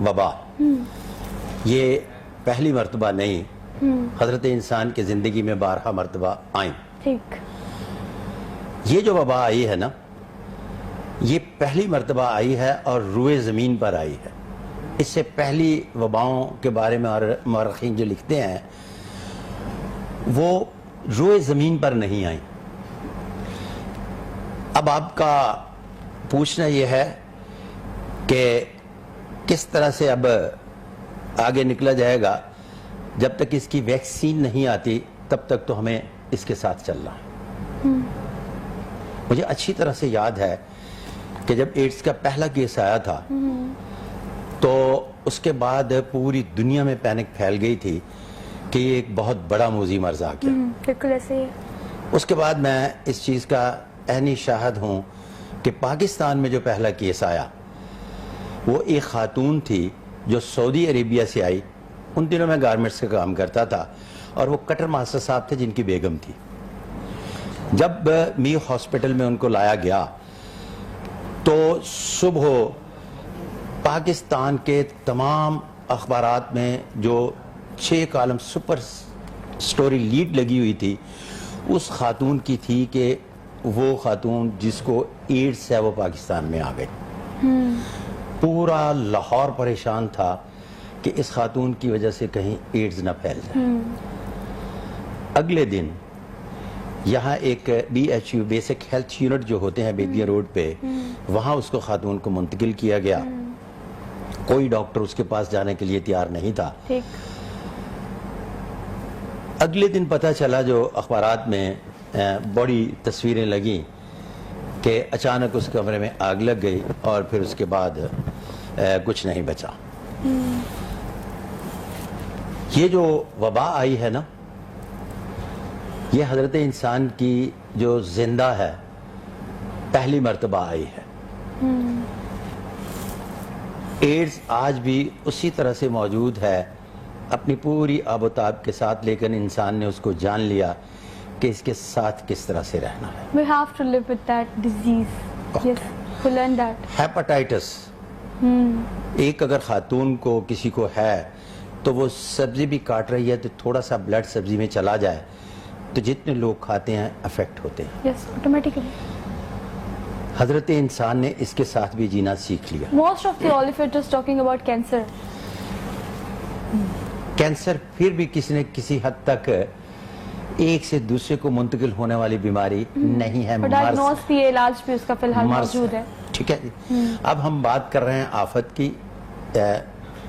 وبا یہ پہلی مرتبہ نہیں، حضرت انسان کی زندگی میں 12 مرتبہ آئیں۔ ٹھیک، یہ جو وبا آئی ہے نا، یہ پہلی مرتبہ آئی ہے اور روئے زمین پر آئی ہے۔ اس سے پہلی وباؤں کے بارے میں مورخین جو لکھتے ہیں وہ روئے زمین پر نہیں آئیں۔ اب آپ کا پوچھنا یہ ہے کہ کس طرح سے اب آگے نکلا جائے گا۔ جب تک اس کی ویکسین نہیں آتی تب تک تو ہمیں اس کے ساتھ چلنا ہے۔ مجھے اچھی طرح سے یاد ہے کہ جب ایڈز کا پہلا کیس آیا تھا تو اس کے بعد پوری دنیا میں پینک پھیل گئی تھی کہ یہ ایک بہت بڑا موذی مرض آ گیا۔ بالکل ایسے ہی۔ اس کے بعد میں اس چیز کا عینی شاہد ہوں کہ پاکستان میں جو پہلا کیس آیا وہ ایک خاتون تھی جو سعودی عربیہ سے آئی۔ ان دنوں میں گارمنٹس کا کام کرتا تھا اور وہ کٹر ماسٹر صاحب تھے جن کی بیگم تھی۔ جب می ہاسپٹل میں ان کو لایا گیا تو صبح پاکستان کے تمام اخبارات میں جو 6 کالم سپر سٹوری لیڈ لگی ہوئی تھی اس خاتون کی تھی کہ وہ خاتون جس کو ایڈز ہے وہ پاکستان میں آ گئی۔ پورا لاہور پریشان تھا کہ اس خاتون کی وجہ سے کہیں ایڈز نہ پھیل جائے۔ اگلے دن یہاں ایک BHU بیسک ہیلتھ یونٹ جو ہوتے ہیں بیدیا روڈ پہ، وہاں اس کو خاتون کو منتقل کیا گیا۔ کوئی ڈاکٹر اس کے پاس جانے کے لیے تیار نہیں تھا۔ اگلے دن پتہ چلا جو اخبارات میں بڑی تصویریں لگیں کہ اچانک اس کمرے میں آگ لگ گئی اور پھر اس کے بعد کچھ نہیں بچا۔ یہ جو وبا آئی ہے نا، یہ حضرت انسان کی جو زندہ ہے پہلی مرتبہ آئی ہے۔ ایڈز آج بھی اسی طرح سے موجود ہے اپنی پوری آب و تاب کے ساتھ، لیکن انسان نے اس کو جان لیا کہ اس کے ساتھ کس طرح سے رہنا ہے۔ We have to live with that disease. Yes, we learn that. Hepatitis ایک اگر خاتون کو کسی کو ہے تو وہ سبزی بھی کاٹ رہی ہے تو تھوڑا سا بلڈ سبزی میں چلا جائے تو جتنے لوگ کھاتے ہیں افیکٹ ہوتے ہیں۔ Yes, automatically. حضرت انسان نے اس کے ساتھ بھی جینا سیکھ لیا۔ Most of the Olivet is talking about cancer. Cancer پھر بھی کسی نہ کسی حد تک ایک سے دوسرے کو منتقل ہونے والی بیماری نہیں ہے، ڈائگنوز بھی علاج بھی اس کا فی الحال موجود ہے۔ ٹھیک ہے جی۔ اب ہم بات کر رہے ہیں آفت کی،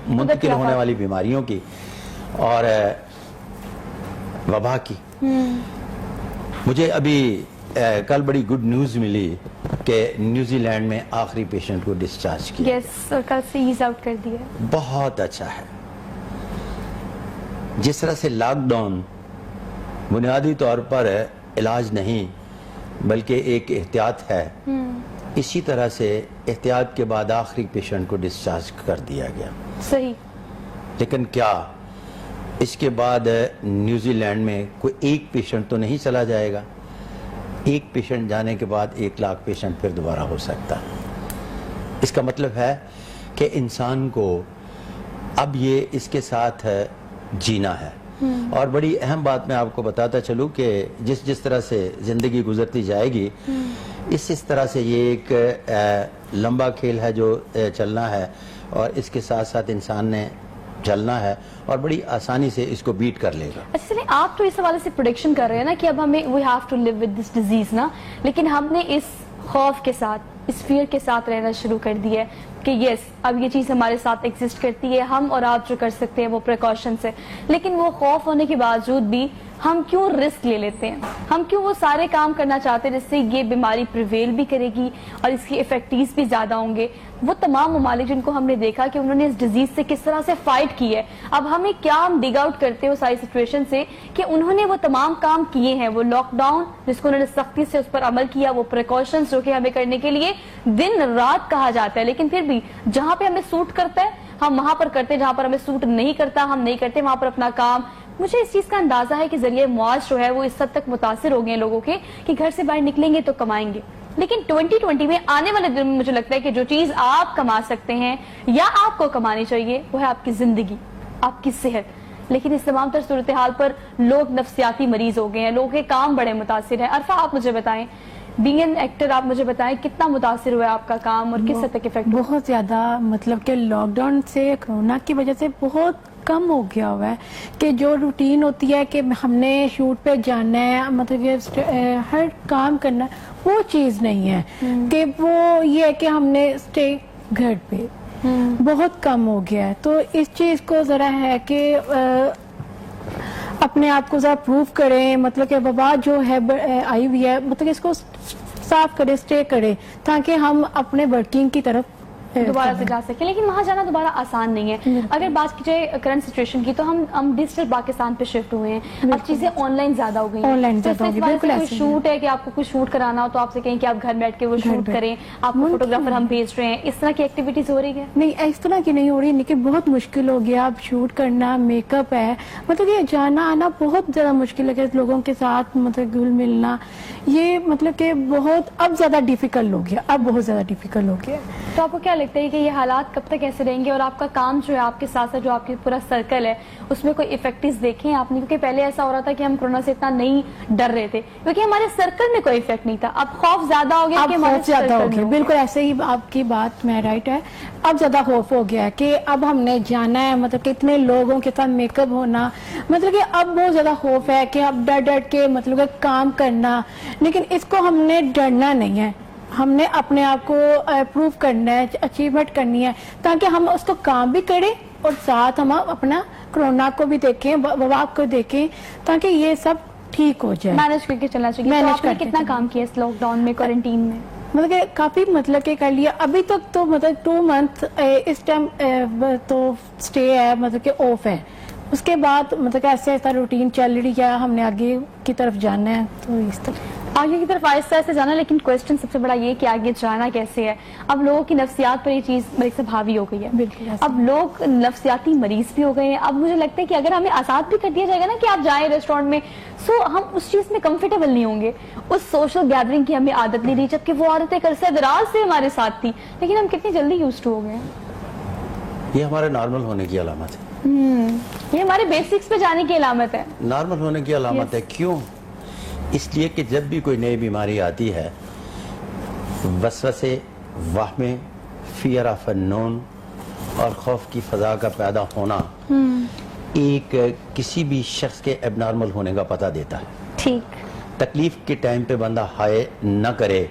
منتقل ہونے والی بیماریوں کی اور وبا کی۔ مجھے ابھی کل بڑی گڈ نیوز ملی کہ نیوزی لینڈ میں آخری پیشنٹ کو ڈسچارج کیا۔ یس، اور کل سے ایز آؤٹ کر دیا۔ بہت اچھا ہے۔ جس طرح سے لاک ڈاؤن بنیادی طور پر علاج نہیں بلکہ ایک احتیاط ہے، اسی طرح سے احتیاط کے بعد آخری پیشنٹ کو ڈسچارج کر دیا گیا۔ صحیح۔ لیکن کیا اس کے بعد نیوزی لینڈ میں کوئی ایک پیشنٹ تو نہیں چلا جائے گا؟ ایک پیشنٹ جانے کے بعد 1 لاکھ پیشنٹ پھر دوبارہ ہو سکتا ہے۔ اس کا مطلب ہے کہ انسان کو اب یہ اس کے ساتھ جینا ہے۔ اور بڑی اہم بات میں آپ کو بتاتا چلوں کہ جس طرح سے زندگی گزرتی جائے گی اس طرح سے یہ ایک لمبا کھیل ہے جو چلنا ہے، اور اس کے ساتھ ساتھ انسان نے چلنا ہے اور بڑی آسانی سے اس کو بیٹ کر لے گا۔ اچھا چلیں، آپ تو اس حوالے سے پروڈکشن کر رہے ہیں نا کہ اب ہمیں we have to live with this disease نا، لیکن ہم نے اس خوف کے ساتھ، اس فیئر کے ساتھ رہنا شروع کر دیا ہے کہ یس اب یہ چیز ہمارے ساتھ ایگزسٹ کرتی ہے، ہم اور آپ جو کر سکتے ہیں وہ پریکاشن سے، لیکن وہ خوف ہونے کے باوجود بھی ہم کیوں رسک لے لیتے ہیں؟ ہم کیوں وہ سارے کام کرنا چاہتے ہیں جس سے یہ بیماری پریویل بھی کرے گی اور اس کی افیکٹیز بھی زیادہ ہوں گے؟ وہ تمام ممالک جن کو ہم نے دیکھا کہ انہوں نے اس ڈیزیز سے کس طرح سے فائٹ کی ہے، اب ہمیں کیا ہم ڈگ آؤٹ کرتے ہیں وہ ساری سچویشن سے کہ انہوں نے وہ تمام کام کیے ہیں، وہ لاک ڈاؤن جس کو انہوں نے سختی سے اس پر عمل کیا، وہ پریکاشنز جو کہ ہمیں کرنے کے لیے دن رات کہا جاتا ہے، لیکن پھر بھی جہاں پہ ہمیں سوٹ کرتا ہے ہم وہاں پر کرتے ہیں، جہاں پر ہمیں سوٹ نہیں کرتا ہم نہیں کرتے وہاں پر اپنا کام۔ مجھے اس چیز کا اندازہ ہے کہ ذریعہ معاش جو ہے وہ اس حد تک متاثر ہو گئے ہیں لوگوں کے کہ گھر سے باہر نکلیں گے تو کمائیں گے، لیکن 2020 میں آنے والے دن میں مجھے لگتا ہے کہ جو چیز آپ کما سکتے ہیں یا آپ کو کمانی چاہیے وہ ہے آپ کی زندگی، آپ کی صحت. لیکن اس تمام تر صورتحال پر لوگ نفسیاتی مریض ہو گئے ہیں، لوگوں کے کام بڑے متاثر ہیں. عرفہ آپ مجھے بتائیں، بینگ این ایکٹر آپ مجھے بتائیں کتنا متاثر ہوا ہے آپ کا کام اور کس حد تک افیکٹ؟ بہت زیادہ، مطلب کہ لاک ڈاؤن سے، کرونا کی وجہ سے بہت کم ہو گیا ہوا ہے کہ جو روٹین ہوتی ہے کہ ہم نے شوٹ پہ جانا ہے، مطلب کہ ہر کام کرنا ہے، وہ چیز نہیں ہے. کہ وہ یہ ہے کہ ہم نے اسٹے گھر پہ بہت کم ہو گیا ہے. تو اس چیز کو ذرا ہے کہ اپنے آپ کو ذرا پروف کریں، مطلب کہ وبا جو ہے آئی ہوئی ہے، مطلب کہ اس کو صاف کرے، اسٹے کرے، تاکہ ہم اپنے ورکنگ کی طرف دوبارہ سے جا سکیں. لیکن وہاں جانا دوبارہ آسان نہیں ہے. اگر بات کی جائے کرنٹ سچویشن کی تو ہم ڈیجیٹل پاکستان پہ شفٹ ہوئے ہیں. اب چیزیں آن لائن زیادہ ہو گئی ہیں. آن لائن زیادہ ہو گئی، بالکل کوئی ایسے شوٹ ہے کہ آپ کو کچھ شوٹ کرانا ہو تو آپ سے کہیں کہ آپ گھر بیٹھ کے وہ شوٹ کریں، آپ کو فوٹوگرافر ہم بھیج رہے ہیں. اس طرح کی ایکٹیویٹیز ہو رہی ہے؟ نہیں، اس طرح کی نہیں ہو رہی، لیکن بہت مشکل ہو گیا. اب شوٹ کرنا، میک اپ ہے، مطلب یہ جانا آنا بہت زیادہ مشکل ہے. لوگوں کے ساتھ مطلب گل ملنا، یہ مطلب کہ بہت اب زیادہ ڈیفیکلٹ ہو گیا، اب بہت زیادہ ڈیفیکلٹ ہو گیا. تو آپ کو کیا لگتا ہے کہ یہ حالات کب تک ایسے رہیں گے؟ اور آپ کا کام جو ہے، آپ کے ساتھ ساتھ جو آپ کی پورا سرکل ہے، اس میں کوئی ایفیکٹس دیکھیں آپ نے؟ کیونکہ پہلے ایسا ہو رہا تھا کہ ہم کورونا سے اتنا نہیں ڈر رہے تھے کیونکہ ہمارے سرکل میں کوئی ایفیکٹ نہیں تھا. اب خوف زیادہ ہو گیا اب کہ ہمارے خوف زیادہ ہو circle گیا. میں بالکل ایسے ہی آپ کی بات میں رائٹ ہے. اب زیادہ خوف ہو گیا ہے کہ اب ہم نے جانا ہے، مطلب کہ اتنے لوگوں کے ساتھ میک اپ ہونا، مطلب کہ اب بہت زیادہ خوف ہے کہ اب ڈر ڈر کے مطلب کہ کام کرنا. لیکن اس کو ہم نے ڈرنا نہیں ہے، ہم نے اپنے آپ کو پروو کرنا ہے، اچیومنٹ کرنی ہے، تاکہ ہم اس کو کام بھی کریں اور ساتھ ہم اپنا کرونا کو بھی دیکھیں، وبا کو دیکھیں، تاکہ یہ سب ٹھیک ہو جائے. مینج کر کے چلنا چاہیے. تو آپ نے کتنا کام کیا اس لاک ڈاؤن میں، کوارنٹین میں؟ مطلب کہ کافی مطلب کہ کر لیا ابھی تک تو. مطلب 2 منتھ اس ٹائم تو اسٹے ہے، مطلب کہ آف ہے. اس کے بعد مطلب کہ ایسے ایسا روٹین چل رہی ہے، ہم نے آگے کی طرف جانا ہے. تو اس طرح آگے کی طرف آہستہ آہستہ جانا. لیکن کوشچن سب سے بڑا یہ کہ آگے جانا کیسے ہے؟ اب لوگوں کی نفسیات پر یہ چیز بڑی سے حاوی ہو گئی ہے. بالکل اب لوگ نفسیاتی مریض بھی ہو گئے ہیں. اب مجھے لگتا ہے کہ اگر ہمیں آزاد بھی کر دیا جائے گا نا کہ آپ جائیں ریسٹورینٹ میں، سو ہم اس چیز میں کمفرٹیبل نہیں ہوں گے. اس سوشل گیدرنگ کی ہمیں عادت نہیں رہی، جبکہ وہ عادتیں عرصہ دراز سے ہمارے ساتھ تھی، لیکن ہم کتنی جلدی یوز ٹو ہو گئے ہیں. یہ ہمارے نارمل ہونے کی علامت ہے. یہ ہمارے بیسکس پہ جانے کی علامت ہے. نارمل ہونے کی علامت ہے. کیوں؟ اس لیے کہ جب بھی کوئی نئی بیماری آتی ہے، وسوسے، وہمیں، فیئر آف انون اور خوف کی فضا کا پیدا ہونا ایک کسی بھی شخص کے ایب نارمل ہونے کا پتہ دیتا ہے. ٹھیک. تکلیف کے ٹائم پہ بندہ ہائے نہ کرے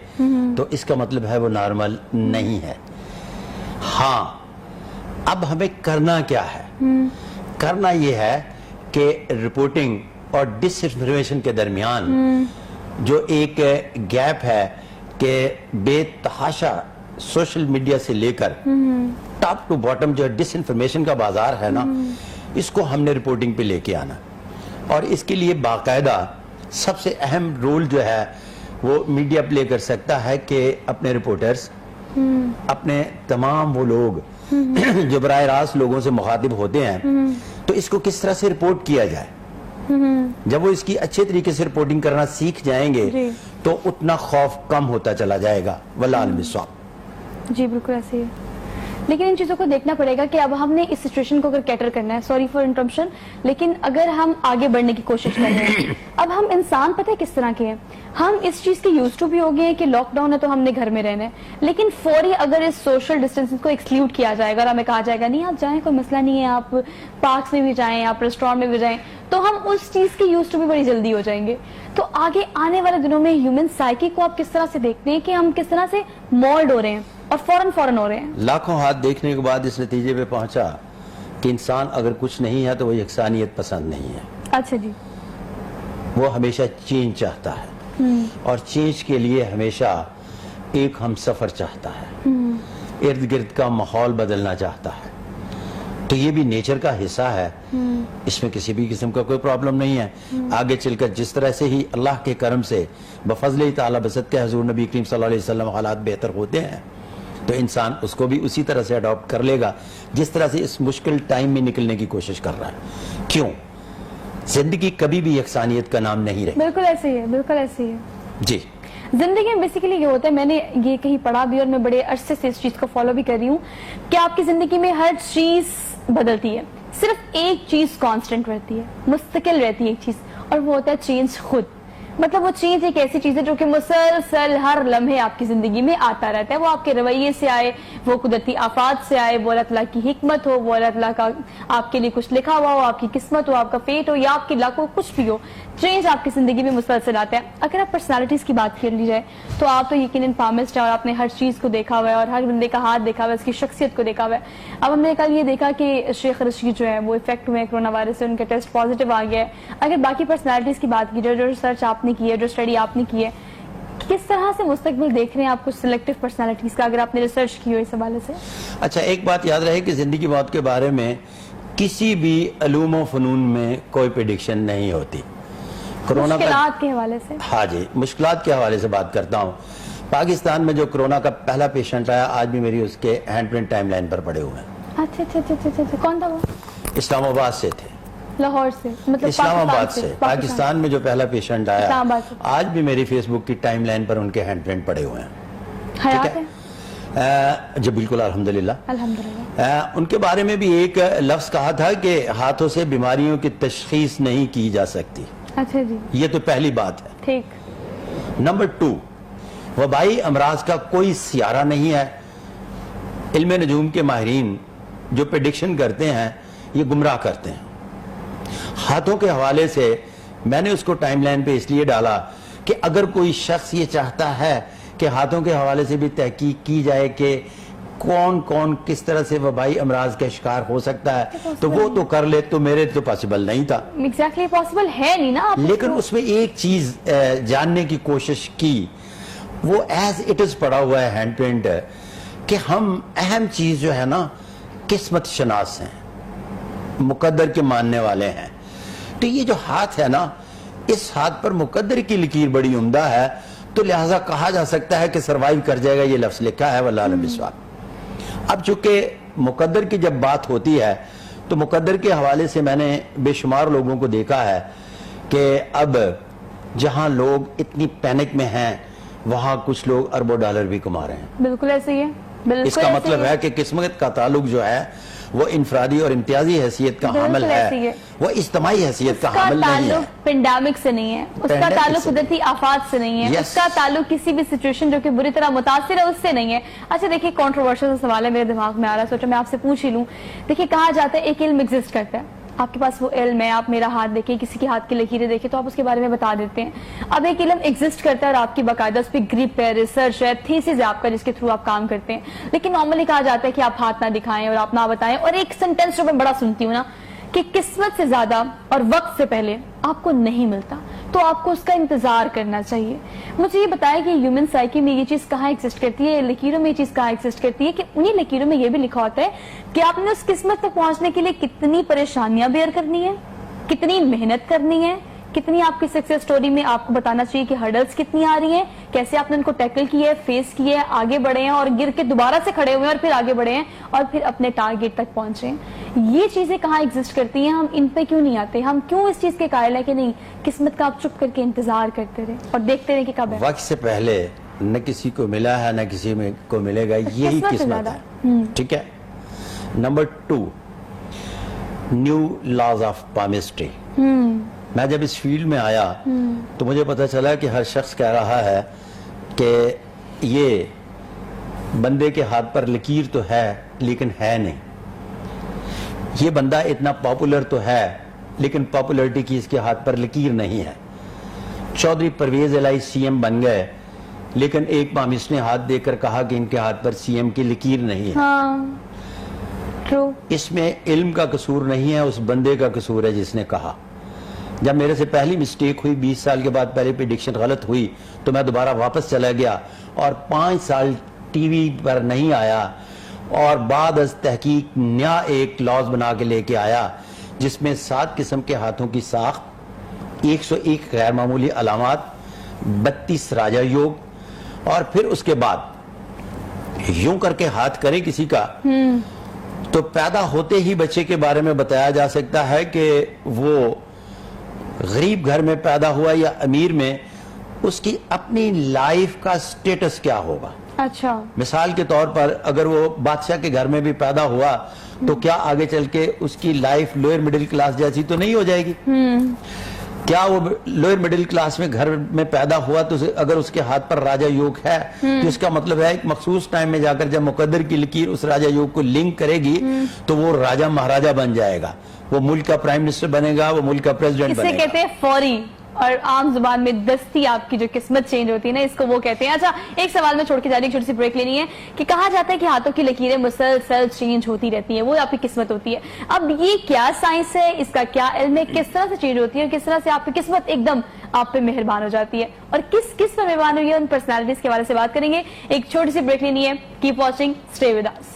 تو اس کا مطلب ہے وہ نارمل نہیں ہے. ہاں، اب ہمیں کرنا کیا ہے؟ کرنا یہ ہے کہ رپورٹنگ اور ڈس انفارمیشن کے درمیان جو ایک گیپ ہے کہ بے تحاشا سوشل میڈیا سے لے کر ٹاپ ٹو باٹم جو ڈس انفارمیشن کا بازار ہے نا، اس کو ہم نے رپورٹنگ پہ لے کے آنا. اور اس کے لیے باقاعدہ سب سے اہم رول جو ہے وہ میڈیا پلے کر سکتا ہے کہ اپنے رپورٹرز، اپنے تمام وہ لوگ جو براہ راست لوگوں سے مخاطب ہوتے ہیں، تو اس کو کس طرح سے رپورٹ کیا جائے. جب وہ اس کی اچھے طریقے سے رپورٹنگ کرنا سیکھ جائیں گے تو اتنا خوف کم ہوتا چلا جائے گا. واللہ عالم بالصواب. جی بالکل ایسے ہی. لیکن ان چیزوں کو دیکھنا پڑے گا کہ اب ہم نے اس سچویشن کو اگر کیٹر کرنا ہے، سوری فار انٹرپشن، لیکن اگر ہم آگے بڑھنے کی کوشش کر رہے ہیں، اب ہم انسان پتہ ہے کس طرح کے ہیں، ہم اس چیز کے یوز ٹو بھی ہو گئے ہیں کہ لاک ڈاؤن ہے تو ہم نے گھر میں رہنا ہے. لیکن فوری اگر اس سوشل ڈسٹینس کو ایکسکلوڈ کیا جائے گا اور ہمیں کہا جائے گا نہیں آپ جائیں، کوئی مسئلہ نہیں ہے، آپ پارکس میں بھی جائیں، آپ ریسٹورینٹ میں بھی جائیں، تو ہم اس چیز کے یوز ٹو بھی بڑی جلدی ہو جائیں گے. تو آگے آنے والے دنوں میں ہیومن سائیکی کو آپ کس طرح سے دیکھتے ہیں کہ ہم کس طرح سے مولڈ ہو رہے ہیں اور فوراً ہو رہے ہیں؟ لاکھوں ہاتھ دیکھنے کے بعد اس نتیجے پہ پہنچا کہ انسان اگر کچھ نہیں ہے تو وہ یکسانیت پسند نہیں ہے. اچھا جی. وہ ہمیشہ چینج چاہتا ہے اور چینج کے لیے ہمیشہ ایک ہم سفر چاہتا ہے، ارد گرد کا ماحول بدلنا چاہتا ہے. تو یہ بھی نیچر کا حصہ ہے، اس میں کسی بھی قسم کا کوئی پرابلم نہیں ہے. آگے چل کر جس طرح سے ہی اللہ کے کرم سے بفضل تعالی بسط کے حضور نبی کریم صلی اللہ علیہ وسلم حالات بہتر ہوتے ہیں تو انسان اس کو بھی اسی طرح سے اڈاپٹ کر لے گا جس طرح سے اس مشکل ٹائم میں نکلنے کی کوشش کر رہا ہے. کیوں؟ زندگی کبھی بھی یکسانیت کا نام نہیں رہی. بالکل ایسے ہی ہے، بالکل ایسے ہی ہے. جی. زندگی میں بیسیکلی یہ ہوتا ہے, میں نے یہ کہیں پڑھا بھی اور میں بڑے عرصے سے اس چیز کو فالو بھی کر رہی ہوں کہ آپ کی زندگی میں ہر چیز بدلتی ہے, صرف ایک چیز کانسٹنٹ رہتی ہے, مستقل رہتی ہے ایک چیز, اور وہ ہوتا ہے چینج خود. مطلب وہ چیز ایک ایسی چیز ہے جو کہ مسلسل ہر لمحے آپ کی زندگی میں آتا رہتا ہے. وہ آپ کے رویے سے آئے, وہ قدرتی آفات سے آئے, وہ اللہ تعالیٰ کی حکمت ہو, وہ اللہ تعالیٰ کا آپ کے لیے کچھ لکھا ہوا ہو, آپ کی قسمت ہو, آپ کا فیٹ ہو, یا آپ کی لاکھ ہو, کچھ بھی ہو, چینج آپ کی زندگی میں مسلسل آتا ہے. اگر آپ پرسنالٹیز کی بات کر لی جائے تو آپ تو یقیناً فارمسٹ ہیں اور آپ نے ہر چیز کو دیکھا ہوا ہے اور ہر بندے کا ہاتھ دیکھا ہوا ہے, اس کی شخصیت کو دیکھا ہوا ہے. اب ہم نے کل یہ دیکھا کہ شیخ رشید جو ہے وہ افیکٹ ہوئے کرونا وائرس سے, ان کا ٹیسٹ پازیٹیو آ گیا ہے. اگر باقی پرسنالٹیز کی بات کی جائے, جو ریسرچ آپ نے کی ہے, جو اسٹڈی آپ نے کی ہے, کس طرح سے مستقبل دیکھ رہے ہیں آپ کچھ سلیکٹیو پرسنالٹیز کا, اگر آپ نے ریسرچ کی ہو اس حوالے سے؟ اچھا, ایک بات یاد رہے کہ زندگی موت کے بارے میں کسی بھی علوم و فنون میں کوئی پریڈکشن نہیں ہوتی. کرونا مشکلات کے حوالے سے, ہاں جی, مشکلات کے حوالے سے بات کرتا ہوں. پاکستان میں جو کرونا کا پہلا پیشنٹ آیا, آج بھی میری اس کے ہینڈ پرنٹ ٹائم لائن پر پڑے ہوئے ہیں. اچھا, کون تھا وہ؟ اسلام آباد سے تھے. لاہور سے, مطلب اسلام آباد سے. پاکستان میں جو پہلا پیشنٹ آیا, آج بھی میری فیس بک کی ٹائم لائن پر ان کے ہینڈ پرنٹ پڑے ہوئے ہیں. حیات ہے جی بالکل, الحمدللہ. الحمدللہ. ان کے بارے میں بھی ایک لفظ کہا تھا کہ ہاتھوں سے بیماریوں کی تشخیص نہیں کی جا سکتی. اچھا جی, یہ تو پہلی بات ہے. ٹھیک. نمبر 2, وبائی امراض کا کوئی سیارہ نہیں ہے. علم نجوم کے ماہرین جو پریڈکشن کرتے ہیں یہ گمراہ کرتے ہیں. ہاتھوں کے حوالے سے میں نے اس کو ٹائم لائن پہ اس لیے ڈالا کہ اگر کوئی شخص یہ چاہتا ہے کہ ہاتھوں کے حوالے سے بھی تحقیق کی جائے کہ کون کون کس طرح سے وبائی امراض کا شکار ہو سکتا ہے تو وہ تو کر لے, تو میرے تو پاسبل نہیں تھا. ایگزیکٹلی پاسبل ہے نہیں نا. لیکن اس میں ایک چیز جاننے کی کوشش کی, وہ ایز اٹ از پڑا ہوا ہے ہینڈ پرنٹ, کہ ہم اہم چیز جو ہے نا قسمت شناس ہیں, مقدر کے ماننے والے ہیں. تو یہ جو ہاتھ ہے نا, اس ہاتھ پر مقدر کی لکیر بڑی عمدہ ہے, تو لہٰذا کہا جا سکتا ہے کہ سروائیو کر جائے گا. یہ لفظ لکھا ہے واللہ اعلم بالصواب. اب چونکہ مقدر کی جب بات ہوتی ہے تو مقدر کے حوالے سے میں نے بے شمار لوگوں کو دیکھا ہے کہ اب جہاں لوگ اتنی پینک میں ہیں وہاں کچھ لوگ اربوں ڈالر بھی کما رہے ہیں. بالکل ایسے ہی ہے. اس کا مطلب ہے کہ قسمت کا تعلق جو ہے وہ انفرادی اور امتیازی حیثیت کا حامل ہے, وہ اجتماعی حیثیت کا حامل نہیں ہے. اس کا تعلق پینڈیمک سے نہیں ہے, اس کا تعلق قدرتی آفات سے نہیں ہے, اس کا تعلق کسی بھی سچویشن جو کہ بری طرح متاثر ہے اس سے نہیں ہے. اچھا دیکھیے, کنٹروورشل سوال ہے, میرے دماغ میں آ رہا ہے, سوچا میں آپ سے پوچھ ہی لوں. دیکھیے, کہا جاتا ہے ایک علم ایگزسٹ کرتا ہے, آپ کے پاس وہ علم ہے, آپ میرا ہاتھ دیکھیں, کسی کے ہاتھ کی لکیریں دیکھیں تو آپ اس کے بارے میں بتا دیتے ہیں. اب ایک علم ایگزسٹ کرتا ہے اور آپ کی باقاعدہ اس پہ گرپ ہے, ریسرچ ہے, تھیسس ہے آپ کا جس کے تھرو آپ کام کرتے ہیں. لیکن نارملی کہا جاتا ہے کہ آپ ہاتھ نہ دکھائیں اور آپ نہ بتائیں. اور ایک سینٹینس جو میں بڑا سنتی ہوں نا, کہ قسمت سے زیادہ اور وقت سے پہلے آپ کو نہیں ملتا تو آپ کو اس کا انتظار کرنا چاہیے. مجھے یہ بتایا کہ ہیومن سائیکی میں یہ چیز کہاں ایگزسٹ کرتی ہے, لکیروں میں یہ چیز کہاں ایگزسٹ کرتی ہے, کہ انہی لکیروں میں یہ بھی لکھا ہوتا ہے کہ آپ نے اس قسمت تک پہنچنے کے لیے کتنی پریشانیاں بیئر کرنی ہے, کتنی محنت کرنی ہے, کتنی آپ کی سکسیس سٹوری میں آپ کو بتانا چاہیے کہ ہرڈلز کتنی آ رہی ہیں, کیسے آپ نے ان کو ٹیکل کیا ہے, فیس کیا ہے, آگے بڑھے ہیں اور گر کے دوبارہ سے کھڑے ہوئے ہیں اور پھر آگے بڑھے ہیں اور پھر اپنے ٹارگیٹ تک پہنچے ہیں. یہ چیزیں کہاں ایگزسٹ کرتی ہیں, ہم ان پہ کیوں نہیں آتے, ہم کیوں اس چیز کے قائل ہیں کہ نہیں قسمت کا آپ چپ کر کے انتظار کرتے رہے اور دیکھتے رہے کہ کب ہے. وقت سے پہلے نہ کسی کو ملا ہے نہ کسی کو ملے گا, یہی قسمت ہے. ٹھیک ہے. Number 2, new laws of palmistry. میں جب اس فیلڈ میں آیا تو مجھے پتا چلا کہ ہر شخص کہہ رہا ہے کہ یہ بندے کے ہاتھ پر لکیر تو ہے لیکن ہے نہیں, یہ بندہ اتنا پاپولر تو ہے لیکن پاپولرٹی کی اس کے ہاتھ پر لکیر نہیں ہے. چودھری پرویز الہی سی ایم بن گئے لیکن ایک مامس نے ہاتھ دے کر کہا کہ ان کے ہاتھ پر سی ایم کی لکیر نہیں ہے. اس میں علم کا قصور نہیں ہے, اس بندے کا قصور ہے جس نے کہا. جب میرے سے پہلی مسٹیک ہوئی 20 سال کے بعد, پہلی پریڈکشن غلط ہوئی تو میں دوبارہ واپس چلا گیا اور 5 سال ٹی وی پر نہیں آیا اور بعد از تحقیق نیا ایک لاز بنا کے لے کے آیا جس میں 7 قسم کے ہاتھوں کی ساخت, 101 غیر معمولی علامات, 32 راجا یوگ, اور پھر اس کے بعد یوں کر کے ہاتھ کرے کسی کا تو پیدا ہوتے ہی بچے کے بارے میں بتایا جا سکتا ہے کہ وہ غریب گھر میں پیدا ہوا یا امیر میں, اس کی اپنی لائف کا سٹیٹس کیا ہوگا. اچھا. مثال کے طور پر اگر وہ بادشاہ کے گھر میں بھی پیدا ہوا تو کیا آگے چل کے اس کی لائف لوئر مڈل کلاس جیسی تو نہیں ہو جائے گی؟ کیا وہ لوئر مڈل کلاس میں گھر میں پیدا ہوا تو اگر اس کے ہاتھ پر راجہ یوگ ہے تو اس کا مطلب ہے ایک مخصوص ٹائم میں جا کر جب مقدر کی لکیر اس راجہ یوگ کو لنک کرے گی تو وہ راجہ مہاراجہ بن جائے گا, وہ ملک کا پرائم منسٹر بنے گا, وہ ملک کا پریزیڈنٹ بنے گا. اسے کہتے ہیں فوری, اور عام زبان میں دستی آپ کی جو قسمت چینج ہوتی ہے نا, اس کو وہ کہتے ہیں. اچھا, ایک سوال میں چھوڑ کے جا رہی, ایک چھوٹی سی بریک لینی ہے کہ کہا جاتا ہے کہ ہاتھوں کی لکیریں مسلسل چینج ہوتی رہتی ہیں, وہ آپ کی قسمت ہوتی ہے. اب یہ کیا سائنس ہے, اس کا کیا علم ہے, کس طرح سے چینج ہوتی ہے اور کس طرح سے آپ کی قسمت ایک دم آپ پہ مہربان ہو جاتی ہے, اور کس کس پر مہربان ہوئی ہے, ان پرسنالٹیز کے حوالے سے بات کریں گے. ایک چھوٹی سی بریک لینی ہے. Keep watching, stay with us.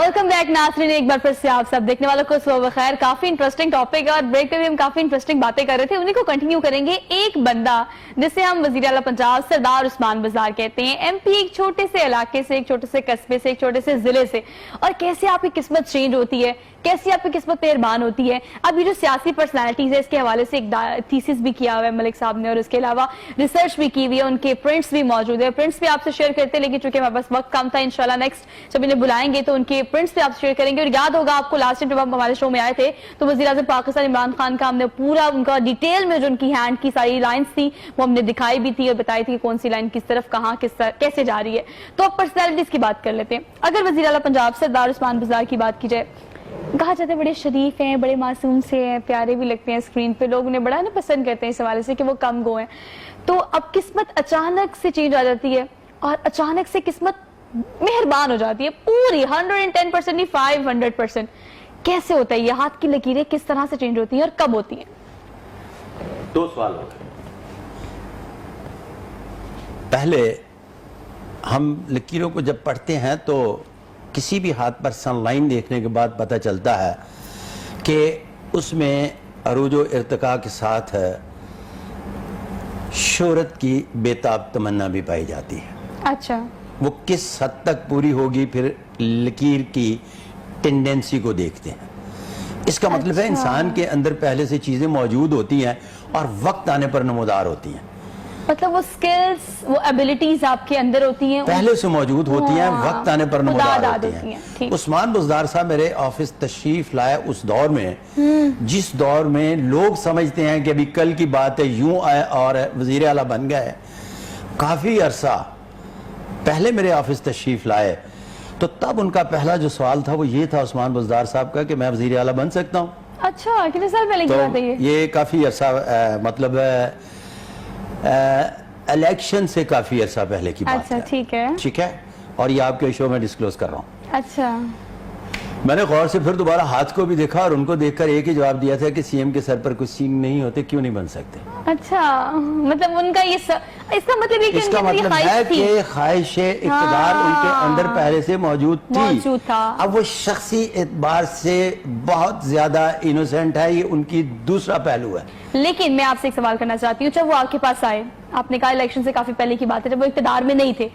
Welcome back ناظرین, ایک بار پھر سے آپ سب دیکھنے والوں کو صبح بخیر. کافی انٹرسٹنگ ٹاپک ہے اور بریک پہ بھی ہم کافی انٹرسٹنگ باتیں کر رہے تھے, انہیں کو کنٹینیو کریں گے. ایک بندہ جسے ہم وزیر اعلیٰ پنجاب سردار عثمان بزدار کہتے ہیں, ایم پی, ایک چھوٹے سے علاقے سے, ایک چھوٹے سے قصبے سے, ایک چھوٹے سے ضلع سے, اور کیسے آپ کی قسمت چینج ہوتی ہے, کیسی آپ کی قسمت مہربان ہوتی ہے. اب یہ جو سیاسی پرسنالٹیز ہے اس کے حوالے سے ایک تھیسس بھی کیا ہوا ہے ملک صاحب نے, اور اس کے علاوہ ریسرچ بھی کی ہوئی ہے, ان کے پرنٹس بھی موجود ہیں. پرنٹس بھی آپ سے شیئر کرتے ہیں لیکن چونکہ ہمارے پاس وقت کم تھا, انشاءاللہ نیکسٹ جب انہیں بلائیں گے تو ان کے پرنٹس بھی آپ سے شیئر کریں گے. اور یاد ہوگا آپ کو لاسٹ ٹائم جب ہم ہمارے شو میں آئے تھے تو وزیر اعظم پاکستان عمران خان کا ہم نے پورا ان کا ڈیٹیل میں جو ان کی ہینڈ کی ساری لائنس تھی وہ ہم نے دکھائی بھی تھی اور بتائی تھی کہ کون سی لائن کس طرف کہاں کیسے جا رہی ہے. تو اب پرسنالٹیز کی بات کر لیتے ہیں. اگر وزیر اعلیٰ پنجاب سردار عثمان بزدار کی بات کی جائے, کہا جاتا ہے بڑے شریف ہیں, بڑے معصوم سے ہیں, پیارے بھی لگتے ہیں اسکرین پہ, لوگ انہیں بڑا نا پسند کرتے ہیں اس حوالے سے کہ وہ کم گو ہیں. تو اب قسمت اچانک سے چینج آ جاتی ہے اور اچانک سے قسمت مہربان ہو جاتی ہے پوری 110% نہیں 500%. کیسے ہوتا ہے یہ, ہاتھ کی لکیریں کس طرح سے چینج ہوتی ہیں اور کب ہوتی ہیں؟ دو سوال ہوتے ہیں. پہلے ہم لکیروں کو جب پڑھتے ہیں تو کسی بھی ہاتھ پر سن لائن دیکھنے کے بعد پتہ چلتا ہے کہ اس میں عروج و ارتقاء کے ساتھ شہرت کی بے تاب تمنا بھی پائی جاتی ہے. اچھا, وہ کس حد تک پوری ہوگی پھر لکیر کی ٹینڈنسی کو دیکھتے ہیں. اس کا مطلب ہے انسان کے اندر پہلے سے چیزیں موجود ہوتی ہیں اور وقت آنے پر نمودار ہوتی ہیں. مطلب وہ سکلز, وہ ایبیلٹیز آپ کے اندر ہوتی ہیں, پہلے سے موجود ہوتی ہیں, وقت آنے پر نمودار ہوتی ہیں. ٹھیک. عثمان بزدار صاحب میرے آفس تشریف لائے اس دور میں جس دور میں لوگ سمجھتے ہیں کہ ابھی کل کی بات ہے, یوں آئے اور وزیر اعلیٰ بن گئے. کافی عرصہ پہلے میرے آفس تشریف لائے تو تب ان کا پہلا جو سوال تھا وہ یہ تھا عثمان بزدار صاحب کا کہ میں وزیر اعلیٰ بن سکتا ہوں. اچھا, کتنے سال پہلے کی بات ہے یہ کافی عرصہ مطلب الیکشن سے کافی عرصہ پہلے کی بات ہے. اچھا, ٹھیک ہے, اور یہ آپ کے شو میں ڈسکلوز کر رہا ہوں. اچھا, میں نے غور سے پھر دوبارہ ہاتھ کو بھی دیکھا اور ان کو دیکھ کر ایک ہی جواب دیا تھا کہ سی ایم کے سر پر کچھ سین نہیں ہوتے, کیوں نہیں بن سکتے. اچھا, مطلب ان کا یہ اس کا مطلب یہ کہ اس کا مطلب ہے کہ خواہش اقتدار ان کے اندر پہلے سے موجود تھی. اب وہ شخصی اعتبار سے بہت زیادہ انوسینٹ ہے, یہ ان کی دوسرا پہلو ہے. لیکن میں آپ سے ایک سوال کرنا چاہتی ہوں. جب وہ آپ کے پاس آئے, آپ نے کہا الیکشن سے کافی پہلے کی بات ہے, جب وہ اقتدار میں نہیں تھے,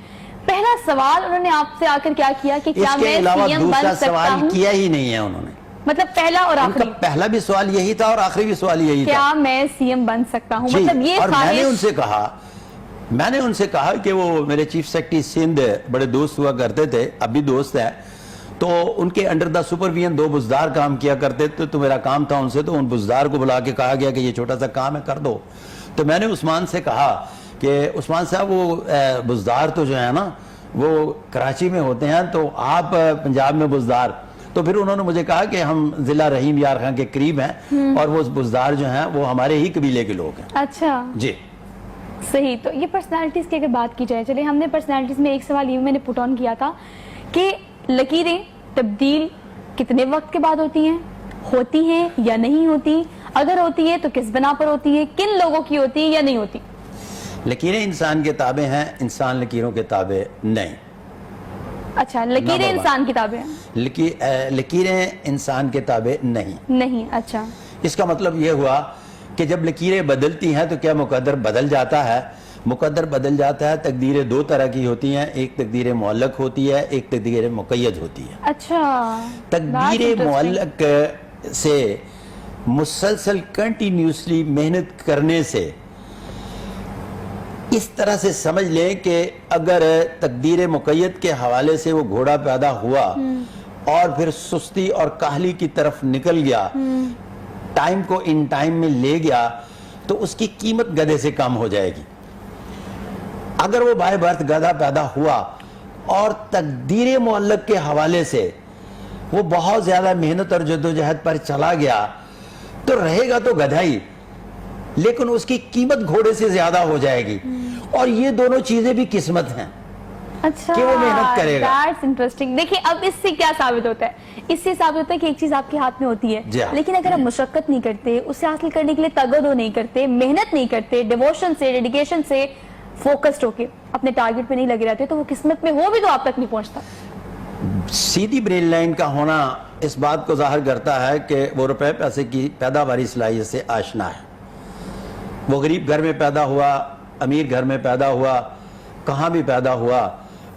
پہلا سوال انہوں نے آپ سے آ کر کیا کیا کہ کیا میں سی ایم بن سکتا ہوں؟ سوال کیا ہی نہیں ہے انہوں نے. مطلب پہلا اور آخری, ان کا پہلا بھی سوال یہی تھا اور آخری بھی سوال یہی تھا, کیا میں سی ایم بن سکتا ہوں. مطلب یہ اور میں نے ان سے کہا کہ وہ میرے چیف سیکرٹری سندھ بڑے دوست ہوا کرتے تھے, اب بھی دوست ہیں, تو ان کے انڈر دا سپرویژن 2 بزدار کام کیا کرتے تھے. تو میرا کام تھا ان سے, تو ان بزدار کو بلا کے کہا گیا کہ یہ چھوٹا سا کام ہے, کر دو. تو میں نے عثمان سے کہا کہ عثمان صاحب وہ بزدار تو جو ہے نا وہ کراچی میں ہوتے ہیں, تو آپ پنجاب میں بزدار. تو پھر انہوں نے مجھے کہا کہ ہم ضلع رحیم یار خان کے قریب ہیں اور وہ بزدار جو ہیں وہ ہمارے ہی قبیلے کے لوگ ہیں. اچھا جی صحیح. تو یہ پرسنالٹیز کی اگر بات کی جائے, چلے ہم نے پرسنالٹیز میں ایک سوال یہ میں نے پٹ آن کیا تھا کہ لکیریں تبدیل کتنے وقت کے بعد ہوتی ہیں یا نہیں ہوتی, اگر ہوتی ہے تو کس بنا پر ہوتی ہے, کن لوگوں کی ہوتی ہے یا نہیں ہوتی؟ لکیریں انسان کے تابع ہیں, انسان لکیروں کے تابع نہیں. اچھا, لکیریں انسان کی تابع ہیں, لکیریں انسان کے تابع نہیں. اچھا, اس کا مطلب یہ ہوا کہ جب لکیریں بدلتی ہیں تو کیا مقدر بدل جاتا ہے؟ مقدر بدل جاتا ہے. تقدیریں 2 طرح کی ہوتی ہیں, ایک تقدیر معلق ہوتی ہے, ایک تقدیر مقید ہوتی ہے. اچھا, تقدیر معلق سے مسلسل کنٹینیوسلی محنت کرنے سے اس طرح سے سمجھ لیں کہ اگر تقدیر مقید کے حوالے سے وہ گھوڑا پیدا ہوا اور پھر سستی اور کاہلی کی طرف نکل گیا، ٹائم کو ان ٹائم میں لے گیا، تو اس کی قیمت گدھے سے کم ہو جائے گی۔ اگر وہ بائی برتھ گدھا پیدا ہوا اور تقدیر معلق کے حوالے سے وہ بہت زیادہ محنت اور جدوجہد پر چلا گیا تو رہے گا تو گدھا ہی، لیکن اس کی قیمت گھوڑے سے زیادہ ہو جائے گی، اور یہ دونوں چیزیں بھی قسمت ہیں اچھا کہ وہ محنت کرے گا۔ That's interesting۔ دیکھیں اب اس سے کیا ثابت ہوتا ہے؟ اس سے ثابت ہوتا ہے کہ ایک چیز آپ کے ہاتھ میں ہوتی ہے، جی ہاں۔ لیکن اگر آپ مشقت نہیں کرتے، اسے حاصل کرنے کے لیے تگ و دو نہیں کرتے، محنت نہیں کرتے، ڈیووشن سے، ڈیڈیکیشن سے فوکسڈ ہو کے اپنے ٹارگٹ پہ نہیں لگے رہتے، تو وہ قسمت میں ہو بھی تو آپ تک نہیں پہنچتا۔ سیدھی برین لائن کا ہونا اس بات کو ظاہر کرتا ہے کہ وہ روپے پیسے کی پیداواری صلاحیت سے آشنا ہے۔ وہ غریب گھر میں پیدا ہوا، امیر گھر میں پیدا ہوا، کہاں بھی پیدا ہوا،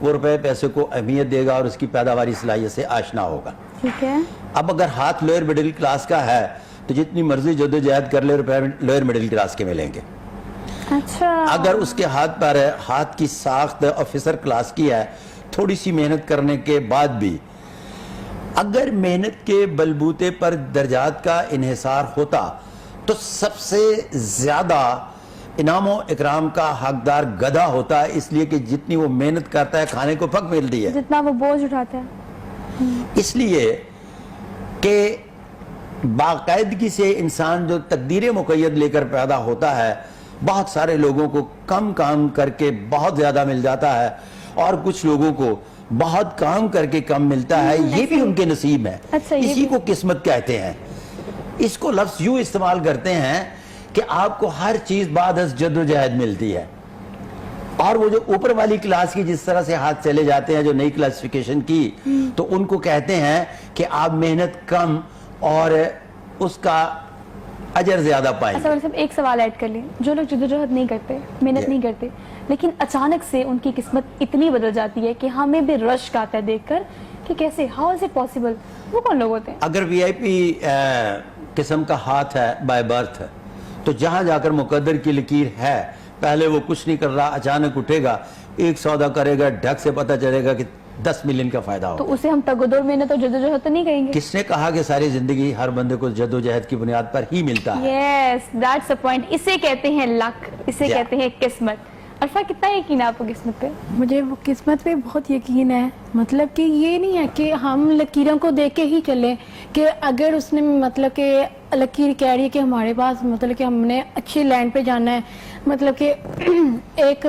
وہ روپے پیسے کو اہمیت دے گا اور اس کی پیداواری صلاحیت سے آشنا ہوگا۔ ٹھیک ہے۔ اب اگر ہاتھ لوئر مڈل کلاس کا ہے تو جتنی مرضی جدوجہد کر لے روپے لوئر مڈل کلاس کے ملیں گے۔ اچھا، اگر اس کے ہاتھ پر ہاتھ کی ساخت آفیسر کلاس کی ہے، تھوڑی سی محنت کرنے کے بعد بھی اگر محنت کے بلبوتے پر درجات کا انحصار ہوتا تو سب سے زیادہ انعام و اکرام کا حقدار گدھا ہوتا ہے، اس لیے کہ جتنی وہ محنت کرتا ہے کھانے کو پھک ملتی ہے، جتنا وہ بوجھ اٹھاتا ہے۔ اس لیے کہ باقاعدگی سے انسان جو تقدیر مقید لے کر پیدا ہوتا ہے، بہت سارے لوگوں کو کم کام کر کے بہت زیادہ مل جاتا ہے اور کچھ لوگوں کو بہت کام کر کے کم ملتا ہے، یہ بھی ان کے نصیب ہے، اچھا، یہ اسی بھی کو قسمت کہتے ہیں۔ اس کو لفظ یوں استعمال کرتے ہیں کہ آپ کو ہر چیز بعد از جدوجہد ملتی ہے، اور وہ جو اوپر والی کلاس کی جس طرح سے ہاتھ چلے جاتے ہیں جو نئی کلاسیفیکیشن کی، تو ان کو کہتے ہیں کہ آپ محنت کم اور اس کا اجر زیادہ پائیں گے۔ اچھا صاحب ایک سوال ایڈ کر لیں، جو لوگ جدوجہد نہیں کرتے، محنت نہیں کرتے، لیکن اچانک سے ان کی قسمت اتنی بدل جاتی ہے کہ ہمیں بھی رشک آتا ہے دیکھ کر کہ کیسے، ہاؤ از اٹ پاسبل، وہ کون لوگ ہوتے ہیں؟ اگر وی آئی پی قسم کا ہاتھ ہے بائی برتھ، تو جہاں جا کر مقدر کی لکیر ہے، پہلے وہ کچھ نہیں کر رہا، اچانک اٹھے گا، ایک سودا کرے گا، ڈھک سے پتہ چلے گا کہ 10 ملین کا فائدہ ہوگا۔ تو اسے ہم تگدور محنت اور جدوجہد تو نہیں کہیں گے؟ کس نے کہا کہ ساری زندگی ہر بندے کو جدوجہد کی بنیاد پر ہی ملتا ہے؟ یس، دیٹس اے پوائنٹ۔ اسے کہتے ہیں لک، اسے Yeah. کہتے ہیں قسمت۔ عرفہ کتنا یقین ہے آپ کو قسمت پہ؟ مجھے وہ قسمت پہ بہت یقین ہے، مطلب کہ یہ نہیں ہے کہ ہم لکیروں کو دیکھ کے ہی چلیں کہ اگر اس نے مطلب کہ لکیر کہہ رہی ہے کہ ہمارے پاس مطلب کہ ہم نے اچھی لائن پہ جانا ہے، مطلب کہ ایک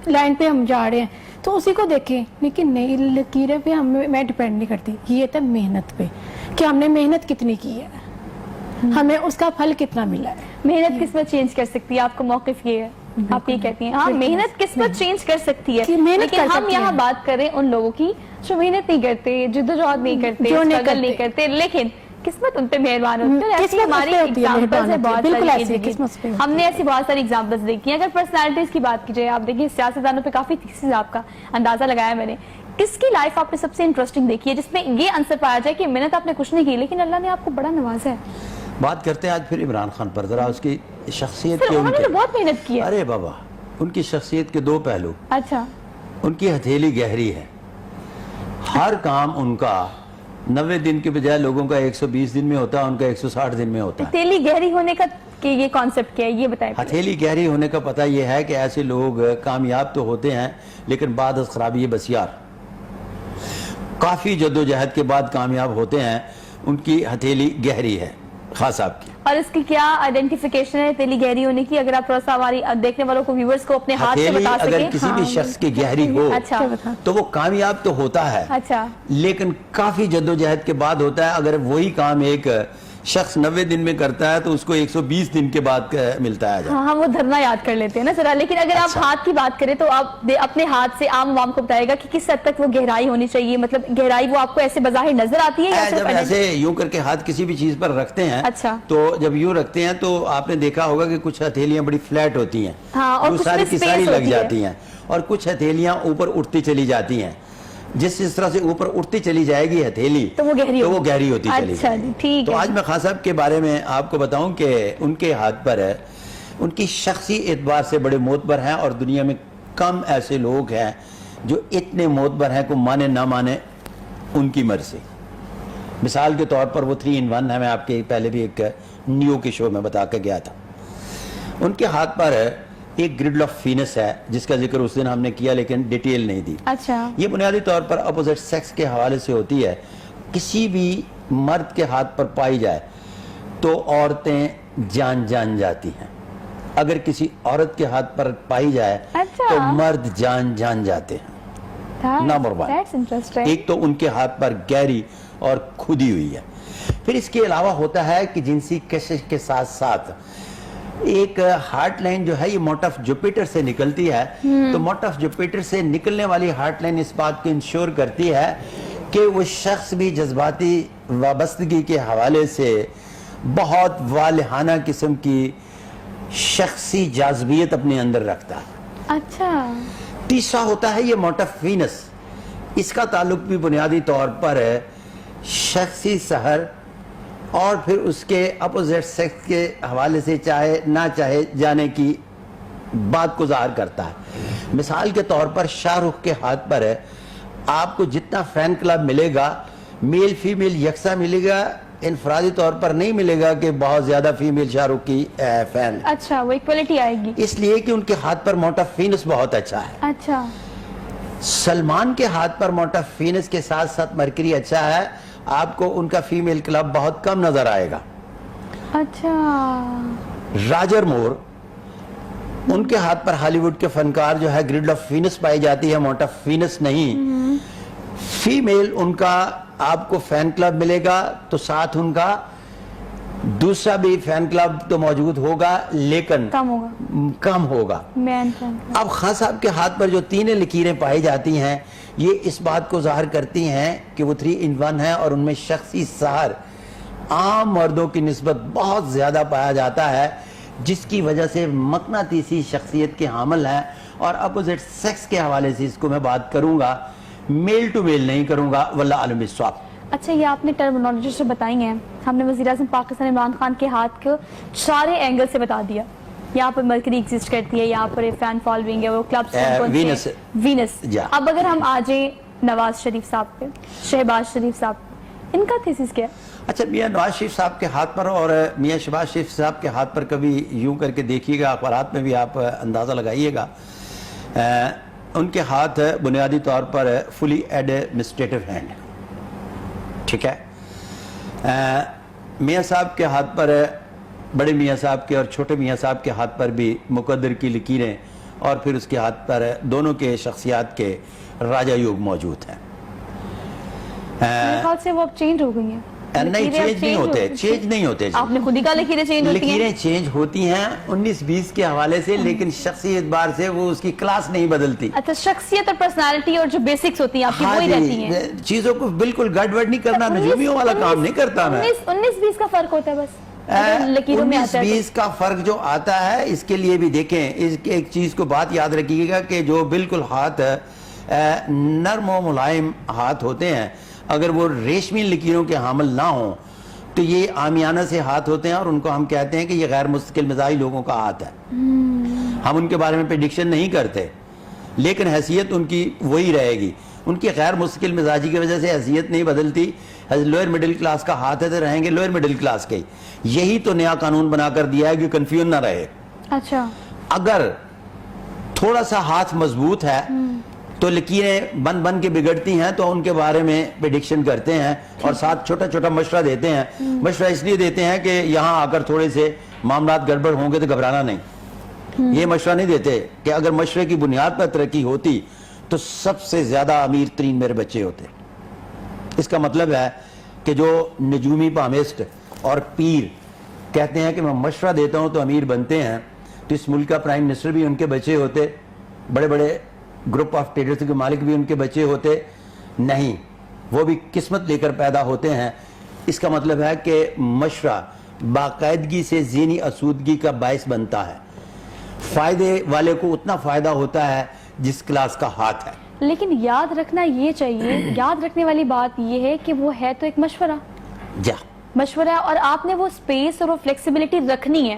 لائن پہ ہم جا رہے ہیں تو اسی کو دیکھیں، لیکن نئی لکیریں پہ میں ڈیپینڈ نہیں کرتی، یہ تھا محنت پہ کہ ہم نے محنت کتنی کی ہے، ہمیں اس کا پھل کتنا ملا ہے۔ محنت قسمت چینج کر سکتی ہے، آپ کا موقف یہ ہے، آپ یہ کہتی ہیں ہاں محنت قسمت چینج کر سکتی ہے، کہ محنت لیکن کر ہم سکتی یہاں ہے۔ بات کر رہے ہیں ان لوگوں کی جو محنت نہیں کرتے، جدوجہد نہیں کرتے، جو نہیں struggle نہیں کرتے۔ کرتے، لیکن قسمت ان پہ مہربان ہوتی ہے۔ ایسی قسمت ہماری اس پہ ہوتی ہے، ایگزامپلز مہربان ہیں ہوتی ہے، بہت بالکل ساری ایسی ہے، زندگی قسمت اس پہ میں۔ ہوتی ہے۔ ہم نے ایسی بہت ساری ایگزامپلز دیکھی ہیں۔ اگر پرسنالٹیز کی بات کی جائے، آپ دیکھیے سیاستدانوں پہ کافی تھیسز آپ کا اندازہ لگایا میں نے، کس کی لائف آپ نے سب سے انٹرسٹنگ دیکھی ہے جس میں یہ آنسر پایا جائے کہ محنت آپ نے کچھ نہیں کی لیکن اللہ نے آپ کو بڑا نوازا ہے؟ بات کرتے ہیں آج پھر عمران خان پر، ذرا اس کی شخصیت پھر کے انہوں نے تو بہت محنت کی ہے۔ ارے بابا، ان کی شخصیت کے دو پہلو، اچھا، ان کی ہتھیلی گہری ہے، ہر کام ان کا 90 دن کے بجائے لوگوں کا 120 دن میں ہوتا ہے، ان کا 160 دن میں ہوتا ہے۔ تیلی گہری ہونے کا کہ یہ کانسیپٹ کیا ہے یہ بتائیں۔ ہتھیلی گہری ہونے کا پتہ یہ ہے کہ ایسے لوگ کامیاب تو ہوتے ہیں لیکن بعد از خرابی بسیار، کافی جدوجہد کے بعد کامیاب ہوتے ہیں، ان کی ہتھیلی گہری ہے خاص آپ کی۔ اور اس کی کیا آئیڈینٹیفیکیشن ہے تیلی گہری ہونے کی؟ اگر آپ تھوڑا سا ہماری دیکھنے والوں کو ویورز کو اپنے ہاتھ سے ہتھیلی بتا اگر سکیں۔ کسی بھی شخص کی گہری ہو اچھا، تو وہ کامیاب تو ہوتا ہے، اچھا، لیکن کافی جدوجہد کے بعد ہوتا ہے۔ اگر وہی کام ایک شخص 90 دن میں کرتا ہے تو اس کو 120 دن کے بعد ملتا ہے۔ ہاں وہ دھرنا یاد کر لیتے ہیں نا ذرا، لیکن اگر آپ ہاتھ کی بات کریں تو آپ اپنے ہاتھ سے عام عوام کو بتائے گا کہ کس حد تک وہ گہرائی ہونی چاہیے، مطلب گہرائی وہ آپ کو ایسے بظاہر نظر آتی ہے یا جب صرف ایسے یوں کر کے ہاتھ کسی بھی چیز پر رکھتے ہیں اچھا، تو جب یوں رکھتے ہیں تو آپ نے دیکھا ہوگا کہ کچھ ہتھیلیاں بڑی فلیٹ ہوتی ہیں، ہاں، اور وہ کچھ ساری میں کی ساری space لگ ہوتی ہے۔ جاتی ہیں، اور کچھ ہتھیلیاں اوپر اٹھتی چلی جاتی ہیں، جس طرح سے اوپر اٹھتی چلی جائے گی ہتھیلی تو وہ گہری ہوتی چلی اچھا جائے جی، گی۔ ٹھیک تو ہے۔ آج میں خان صاحب کے بارے میں آپ کو بتاؤں کہ ان کے ہاتھ پر ان کی شخصی اعتبار سے بڑے معتبر ہیں اور دنیا میں کم ایسے لوگ ہیں جو اتنے معتبر ہیں کو مانے نہ مانے ان کی مرضی. مثال کے طور پر وہ 3 in 1 ہے, میں آپ کے پہلے بھی ایک نیو کے شو میں بتا کے گیا تھا. ان کے ہاتھ پر ایک گرڈل آف فینس ہے جس کا ذکر اس دن ہم نے کیا لیکن ڈیٹیل نہیں دی. اچھا, یہ بنیادی طور پر اپوزٹ سیکس کے حوالے سے ہوتی ہے. کسی بھی مرد کے ہاتھ پر پائی جائے تو عورتیں جان جاتی ہیں, اگر کسی عورت کے ہاتھ پر پائی جائے تو مرد جان جاتے ہیں. نمبر 1, ایک تو ان کے ہاتھ پر گہری اور کھدی ہوئی ہے. پھر اس کے علاوہ ہوتا ہے کہ جنسی کشش کے ساتھ ساتھ ایک ہارٹ لائن جو ہے یہ موٹ آف جوپیٹر سے نکلتی ہے. تو موٹ آف جوپیٹر سے نکلنے والی ہارٹ لائن اس بات کو انشور کرتی ہے کہ وہ شخص بھی جذباتی وابستگی کے حوالے سے بہت والہانہ قسم کی شخصی جاذبیت اپنے اندر رکھتا ہے. اچھا. تیسرا ہوتا ہے یہ موٹ آف وینس. اس کا تعلق بھی بنیادی طور پر شخصی سحر اور پھر اس کے اپوزٹ سیکس کے حوالے سے چاہے نہ چاہے جانے کی بات کو ظاہر کرتا ہے. مثال کے طور پر شاہ رخ کے ہاتھ پر آپ کو جتنا فین کلب ملے گا میل فیمیل یکساں ملے گا, انفرادی طور پر نہیں ملے گا کہ بہت زیادہ فیمیل شاہ رخ کی فین. اچھا, وہ ایکوالٹی آئے گی اس لیے کہ ان کے ہاتھ پر موٹ آف وینس بہت اچھا ہے. اچھا. سلمان کے ہاتھ پر موٹ آف وینس کے ساتھ ساتھ مرکری اچھا ہے, آپ کو ان کا فیمیل کلب بہت کم نظر آئے گا. اچھا. راجر مور, ان کے ہاتھ پر ہالی ووڈ کے فنکار جو ہے گرڈل آف وینس پائی جاتی ہے, موٹ آف وینس نہیں. فیمیل ان کا آپ کو فین کلب ملے گا تو ساتھ ان کا دوسرا بھی فین کلب تو موجود ہوگا لیکن کم ہوگا. اب خان صاحب کے ہاتھ پر جو 3 لکیریں پائی جاتی ہیں یہ اس بات کو ظاہر کرتی ہیں کہ وہ 3 in 1 ہے اور ان میں شخصی سحر عام مردوں کی نسبت بہت زیادہ پایا جاتا ہے, جس کی وجہ سے مقناطیسی شخصیت کے حامل ہیں. اور اپوزٹ سیکس کے حوالے سے اس کو میں بات کروں گا, میل ٹو میل نہیں کروں گا, واللہ عالم بالصواب. اچھا, یہ آپ نے ٹرمینالوجی سے بتائی ہیں, ہم نے وزیر اعظم پاکستان عمران خان کے ہاتھ کو سارے اینگل سے بتا دیا. یہاں پر مرکری ایگزسٹ کرتی ہے, یہاں پر فین فالوئنگ ہے, وہ کلبس وینس. اب اگر ہم آ جائیں نواز شریف صاحب پہ, شہباز شریف صاحب, ان کا تھیسس کیا ہے؟ اچھا, میاں نواز شریف صاحب کے ہاتھ پر اور میاں شہباز شریف صاحب کے ہاتھ پر کبھی یوں کر کے دیکھیے گا, اخبارات میں بھی آپ اندازہ لگائیے گا, ان کے ہاتھ بنیادی طور پر فلی ایڈمنسٹریٹو ہینڈ. ٹھیک ہے. میاں صاحب کے ہاتھ پر, بڑے میاں صاحب کے اور چھوٹے میاں صاحب کے ہاتھ پر بھی مقدر کی لکیریں اور پھر اس کے ہاتھ پر دونوں کے شخصیات کے راجہ یوگ موجود ہیں. میرے خیال سے وہ اب چینج ہو گئی ہیں. نہیں, چینج نہیں ہوتے. آپ نے خود ہی کہا لکیریں چینج ہوتی ہیں. لکیریں چینج ہوتی ہیں 19-20 کے حوالے سے, لیکن شخصی اعتبار سے وہ اس کی کلاس نہیں بدلتی. اچھا, شخصیت اور پرسنالٹی اور جو بیسکس ہوتی ہیں آپ کی وہی رہتی ہیں. چیزوں کو بالکل گڑبڑ نہیں کرنا, نجومیوں والا کام نہیں کرتا میں. 19-20 کا فرق ہوتا ہے بس. 19-20 کا فرق جو آتا ہے اس کے لیے بھی دیکھیں, اس کے ایک چیز کو بات یاد رکھیے گا کہ جو بالکل ہاتھ نرم و ملائم ہاتھ ہوتے ہیں, اگر وہ ریشمی لکیروں کے حامل نہ ہوں تو یہ عامیانہ سے ہاتھ ہوتے ہیں اور ان کو ہم کہتے ہیں کہ یہ غیر مستقل مزاجی لوگوں کا ہاتھ ہے. ہم ان کے بارے میں پریڈکشن نہیں کرتے لیکن حیثیت ان کی وہی رہے گی. ان کی غیر مستقل مزاجی کی وجہ سے حیثیت نہیں بدلتی. لوئر مڈل کلاس کا ہاتھ ہے تو رہیں گے لوئر مڈل کلاس کے. یہی تو نیا قانون بنا کر دیا ہے کہ کنفیوژن نہ رہے. اچھا, اگر تھوڑا سا ہاتھ مضبوط ہے تو لکیریں بن کے بگڑتی ہیں, تو ان کے بارے میں پریڈکشن کرتے ہیں اور ساتھ چھوٹا چھوٹا مشورہ دیتے ہیں. مشورہ اس لیے دیتے ہیں کہ یہاں آ کر تھوڑے سے معاملات گڑبڑ ہوں گے تو گھبرانا نہیں. یہ مشورہ نہیں دیتے کہ اگر مشورے کی بنیاد پر ترقی ہوتی تو سب سے زیادہ امیر ترین میرے بچے ہوتے. اس کا مطلب ہے کہ جو نجومی پامسٹ اور پیر کہتے ہیں کہ میں مشورہ دیتا ہوں تو امیر بنتے ہیں, تو اس ملک کا پرائم منسٹر بھی ان کے بچے ہوتے, بڑے بڑے گروپ آف ٹریڈرز کے مالک بھی ان کے بچے ہوتے نہیں, وہ بھی قسمت لے کر پیدا ہوتے ہیں. اس کا مطلب ہے کہ مشورہ باقاعدگی سے ذہنی آسودگی کا باعث بنتا ہے. فائدے والے کو اتنا فائدہ ہوتا ہے جس کلاس کا ہاتھ ہے. لیکن یاد رکھنا یہ چاہیے, یاد رکھنے والی بات یہ ہے کہ وہ ہے تو ایک مشورہ, جا مشورہ, اور آپ نے وہ سپیس اور وہ فلیکسیبلٹی رکھنی ہے